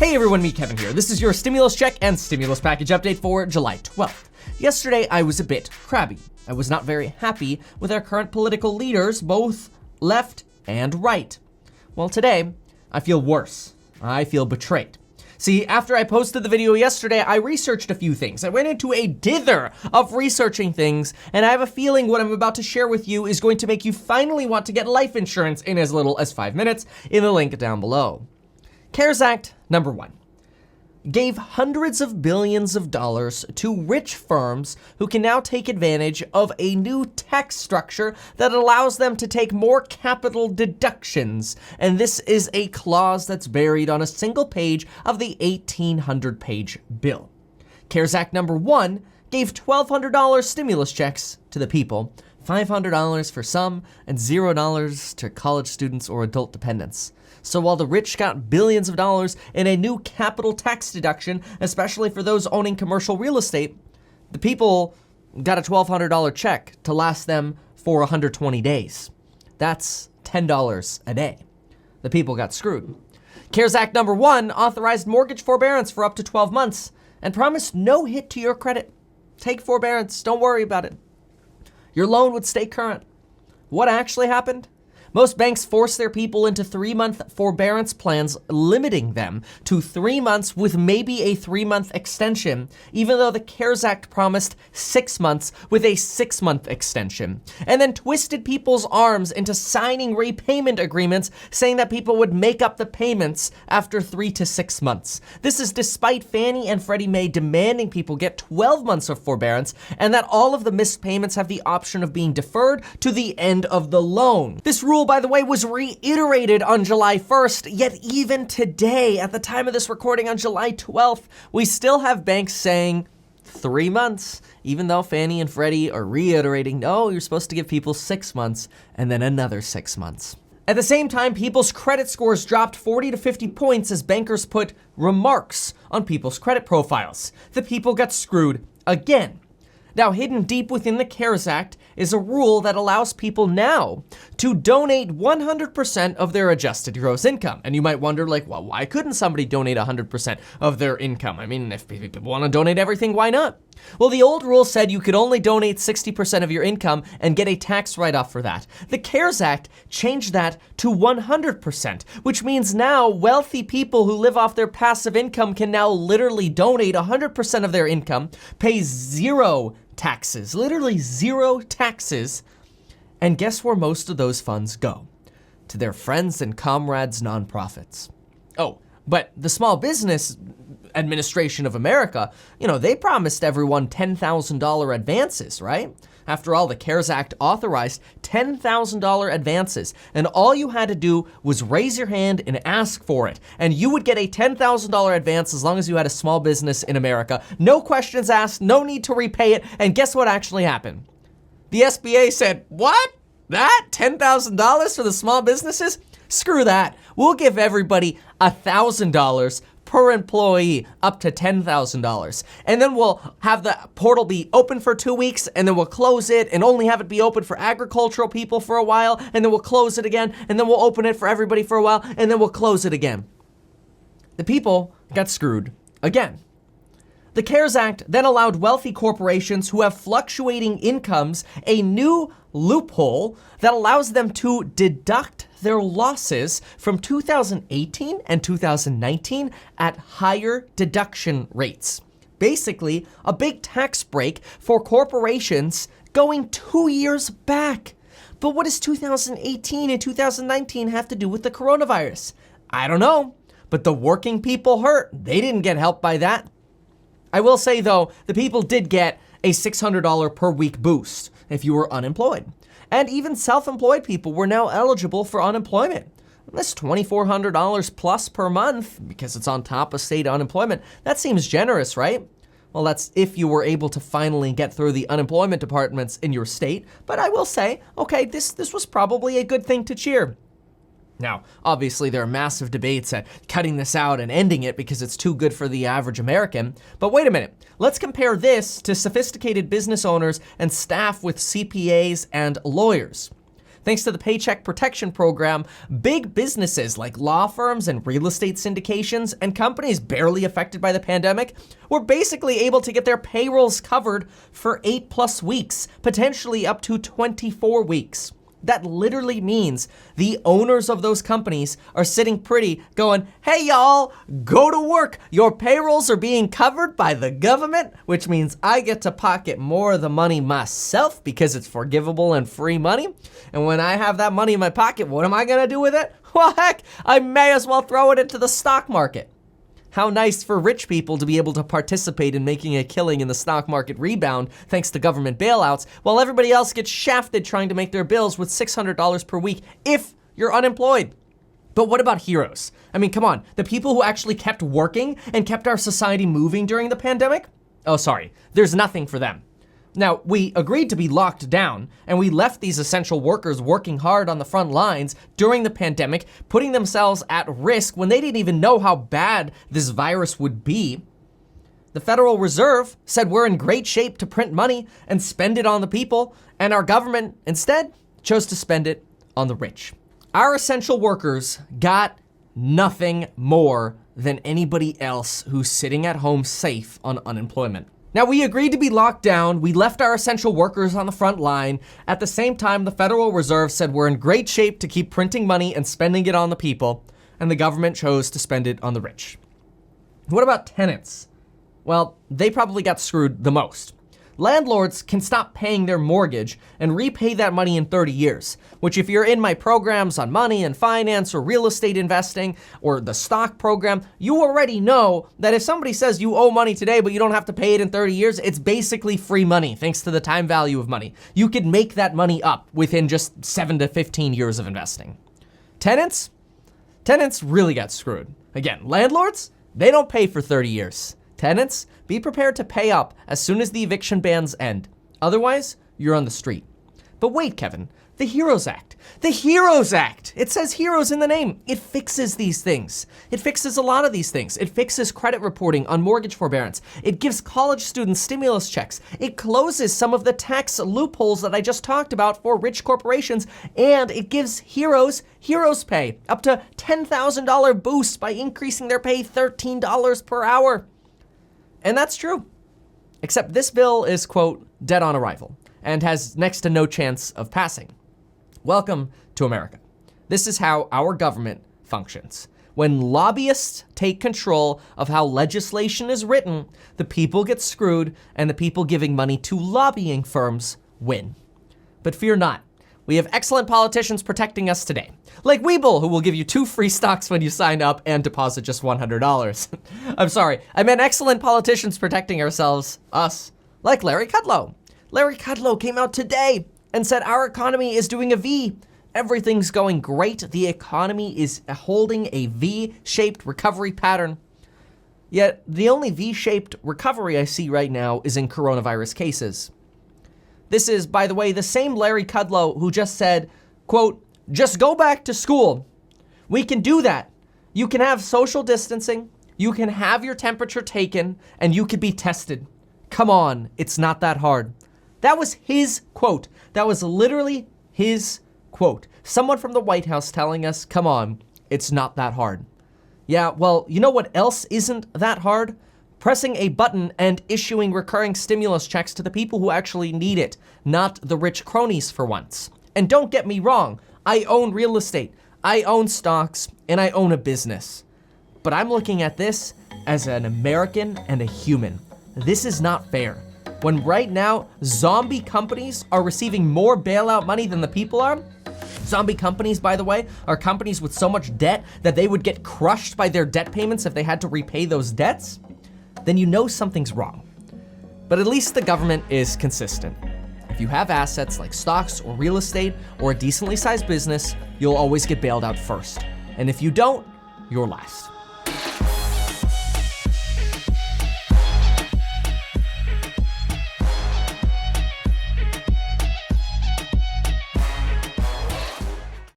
Hey everyone, me Kevin here. This is your stimulus check and stimulus package update for July 12th. Yesterday I was a bit crabby. I was not very happy with our current political leaders, both left and right. Well, today I feel worse. I feel betrayed. See, after I posted the video yesterday, I researched a few things. I went into a dither of researching things, and I have a feeling what I'm about to share with you is going to make you finally want to get life insurance in as little as 5 minutes in the link down below. CARES Act number 1 gave hundreds of billions of dollars to rich firms who can now take advantage of a new tax structure that allows them to take more capital deductions. And this is a clause that's buried on a single page of the 1,800-page bill. CARES Act number 1 gave $1,200 stimulus checks to the people, $500 for some, and $0 to college students or adult dependents. So while the rich got billions of dollars in a new capital tax deduction, especially for those owning commercial real estate, the people got a $1,200 check to last them for 120 days. That's $10 a day. The people got screwed. CARES Act number 1 authorized mortgage forbearance for up to 12 months and promised no hit to your credit. Take forbearance, don't worry about it. Your loan would stay current. What actually happened? Most banks force their people into 3-month forbearance plans, limiting them to 3 months with maybe a 3-month extension, even though the CARES Act promised 6 months with a 6-month extension, and then twisted people's arms into signing repayment agreements saying that people would make up the payments after 3 to 6 months. This is despite Fannie and Freddie Mae demanding people get 12 months of forbearance and that all of the missed payments have the option of being deferred to the end of the loan. This rule, by the way, was reiterated on July 1st, yet even today, at the time of this recording on July 12th, we still have banks saying 3 months, even though Fannie and Freddie are reiterating, no, you're supposed to give people 6 months and then another 6 months. At the same time, people's credit scores dropped 40 to 50 points as bankers put remarks on people's credit profiles. The people got screwed again. Now, hidden deep within the CARES Act is a rule that allows people now to donate 100% of their adjusted gross income. And you might wonder, like, well, why couldn't somebody donate 100% of their income? I mean, if people want to donate everything, why not? Well, the old rule said you could only donate 60% of your income and get a tax write-off for that. The CARES Act changed that to 100%, which means now wealthy people who live off their passive income can now literally donate 100% of their income, pay zero taxes, literally zero taxes, and guess where most of those funds go? To their friends and comrades' nonprofits. Oh, but the Small Business Administration of America, they promised everyone $10,000 advances, right? After all, the CARES Act authorized $10,000 advances, and all you had to do was raise your hand and ask for it, and you would get a $10,000 advance as long as you had a small business in America. No questions asked, no need to repay it, and guess what actually happened? The SBA said, what? That? $10,000 for the small businesses? Screw that. We'll give everybody $1,000 per employee up to $10,000. And then we'll have the portal be open for 2 weeks, and then we'll close it and only have it be open for agricultural people for a while, and then we'll close it again, and then we'll open it for everybody for a while, and then we'll close it again. The people got screwed again. The CARES Act then allowed wealthy corporations who have fluctuating incomes a new loophole that allows them to deduct their losses from 2018 and 2019 at higher deduction rates. Basically, a big tax break for corporations going 2 years back. But what does 2018 and 2019 have to do with the coronavirus? I don't know, but the working people hurt. They didn't get helped by that. I will say, though, the people did get a $600 per week boost if you were unemployed. And even self-employed people were now eligible for unemployment. That's $2,400 plus per month because it's on top of state unemployment. That seems generous, right? Well, that's if you were able to finally get through the unemployment departments in your state. But I will say, okay, this was probably a good thing to cheer. Now, obviously, there are massive debates at cutting this out and ending it because it's too good for the average American. But wait a minute. Let's compare this to sophisticated business owners and staff with CPAs and lawyers. Thanks to the Paycheck Protection Program, big businesses like law firms and real estate syndications and companies barely affected by the pandemic were basically able to get their payrolls covered for 8+ weeks, potentially up to 24 weeks. That literally means the owners of those companies are sitting pretty going, hey y'all, go to work. Your payrolls are being covered by the government, which means I get to pocket more of the money myself because it's forgivable and free money. And when I have that money in my pocket, what am I gonna do with it? Well, heck, I may as well throw it into the stock market. How nice for rich people to be able to participate in making a killing in the stock market rebound thanks to government bailouts, while everybody else gets shafted trying to make their bills with $600 per week if you're unemployed. But what about heroes? I mean, come on, the people who actually kept working and kept our society moving during the pandemic? Oh, sorry, there's nothing for them. Now, we agreed to be locked down, and we left these essential workers working hard on the front lines during the pandemic, putting themselves at risk when they didn't even know how bad this virus would be. The Federal Reserve said we're in great shape to print money and spend it on the people, and our government instead chose to spend it on the rich. Our essential workers got nothing more than anybody else who's sitting at home safe on unemployment. Now, we agreed to be locked down. We left our essential workers on the front line. At the same time, the Federal Reserve said we're in great shape to keep printing money and spending it on the people, and the government chose to spend it on the rich. What about tenants? Well, they probably got screwed the most. Landlords can stop paying their mortgage and repay that money in 30 years, which if you're in my programs on money and finance or real estate investing or the stock program, you already know that if somebody says you owe money today but you don't have to pay it in 30 years, it's basically free money thanks to the time value of money. You could make that money up within just 7 to 15 years of investing. Tenants really got screwed. Again, landlords, they don't pay for 30 years. Tenants, be prepared to pay up as soon as the eviction bans end. Otherwise, you're on the street. But wait, Kevin, the HEROES Act. The HEROES Act! It says heroes in the name. It fixes these things. It fixes a lot of these things. It fixes credit reporting on mortgage forbearance. It gives college students stimulus checks. It closes some of the tax loopholes that I just talked about for rich corporations. And it gives heroes pay, up to $10,000 boost by increasing their pay $13 per hour. And that's true. Except this bill is, quote, dead on arrival and has next to no chance of passing. Welcome to America. This is how our government functions. When lobbyists take control of how legislation is written, the people get screwed and the people giving money to lobbying firms win. But fear not. We have excellent politicians protecting us today. Like Weeble, who will give you 2 free stocks when you sign up and deposit just $100. I'm sorry, I meant excellent politicians protecting us. Like Larry Kudlow. Larry Kudlow came out today and said our economy is doing a V. Everything's going great. The economy is holding a V-shaped recovery pattern. Yet the only V-shaped recovery I see right now is in coronavirus cases. This is, by the way, the same Larry Kudlow who just said, quote, just go back to school. We can do that. You can have social distancing, you can have your temperature taken, and you can be tested. Come on, it's not that hard. That was his quote. That was literally his quote. Someone from the White House telling us, come on, it's not that hard. Yeah, well, you know what else isn't that hard? Pressing a button and issuing recurring stimulus checks to the people who actually need it, not the rich cronies for once. And don't get me wrong, I own real estate, I own stocks, and I own a business. But I'm looking at this as an American and a human. This is not fair. When right now, zombie companies are receiving more bailout money than the people are. Zombie companies, by the way, are companies with so much debt that they would get crushed by their debt payments if they had to repay those debts. Then you know something's wrong. But at least the government is consistent. If you have assets like stocks or real estate or a decently sized business, you'll always get bailed out first. And if you don't, you're last.